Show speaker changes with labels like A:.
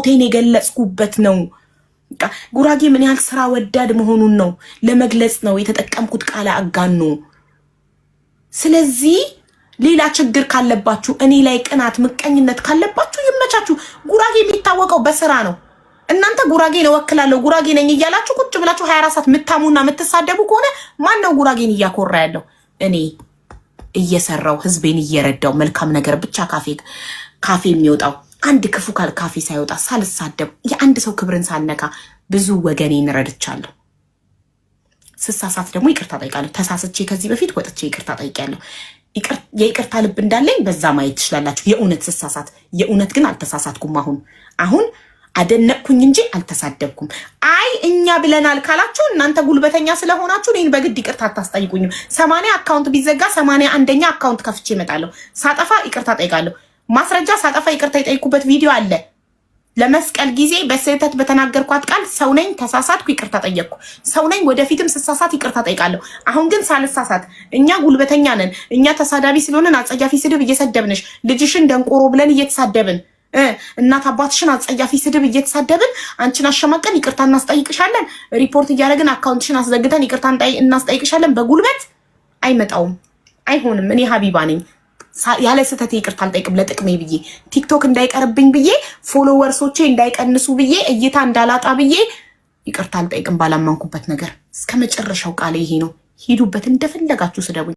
A: ናፍቆቴን የገለጽኩበት ነው። ጉራጌ ምን ያህል ስራ ወዳድ መሆኑን ነው ለመግለጽ ነው የተጠቀምኩት ቃል አጋኖ። ስለዚህ ሌላ ችግር ካለባችሁ እኔ ላይ ቅናት ምቀኝነት ካለባችሁ ይመቻችሁ። ጉራጌ የሚታወቀው በስራ ነው። እናንተ ጉራጌ ነው ወክላለሁ ጉራጌ ነኝ እያላችሁ ቁጭ ብላችሁ 24 ሰዓት ምታሙና ምትሳደቡ ከሆነ ማን ነው ጉራጌን እያኮራ ያለው? እኔ እየሰራው ህዝቤን እየረዳው መልካም ነገር ብቻ ካፌ የሚወጣው አንድ ክፉ ካፌ ሳይወጣ ሳልሳደብ የአንድ ሰው ክብርን ሳልነካ ብዙ ወገኔን ረድቻለሁ። ስሳሳት ደግሞ ይቅርታ ጠይቃለሁ። ተሳስቼ ከዚህ በፊት ወጥቼ ይቅርታ ጠይቄያለሁ። የይቅርታ ልብ እንዳለኝ በዛ ማየት ትችላላችሁ። የእውነት ስሳሳት የእውነት ግን አልተሳሳትኩም። አሁን አደነቅኩኝ እንጂ አልተሳደብኩም። አይ እኛ ብለናል ካላችሁ እናንተ ጉልበተኛ ስለሆናችሁ እኔን በግድ ይቅርታ አታስጠይቁኝም። 80 አካውንት ቢዘጋ 81ኛ አካውንት ከፍቼ እመጣለሁ። ሳጠፋ ይቅርታ ጠይቃለሁ። ማስረጃ ሳጠፋ ይቅርታ የጠይቁበት ቪዲዮ አለ። ለመስቀል ጊዜ በስህተት በተናገርኳት ቃል ሰው ነኝ፣ ተሳሳትኩ፣ ይቅርታ ጠየቅኩ። ሰው ነኝ፣ ወደፊትም ስሳሳት ይቅርታ ጠይቃለሁ። አሁን ግን ሳልሳሳት እኛ ጉልበተኛ ነን፣ እኛ ተሳዳቢ ስለሆነን አጸያፊ ስድብ እየሰደብንሽ ልጅሽን ደንቆሮ ብለን እየተሳደብን እናት አባትሽን አጸያፊ ስድብ እየተሳደብን አንቺን አሸማቀን ይቅርታ እናስጠይቅሻለን። ሪፖርት እያደረግን አካውንትሽን አስዘግተን ይቅርታ እናስጠይቅሻለን። በጉልበት አይመጣውም፣ አይሆንም። እኔ ሀቢባ ነኝ። ያለ ስህተት ይቅርታ አልጠይቅም። ለጥቅሜ ብዬ ቲክቶክ እንዳይቀርብኝ ብዬ ፎሎወርሶቼ እንዳይቀንሱ ብዬ እይታ እንዳላጣ ብዬ ይቅርታ አልጠይቅም። ባላማንኩበት ነገር እስከ መጨረሻው ቃል ይሄ ነው። ሂዱበት፣ እንደፈለጋችሁ ስደቡኝ።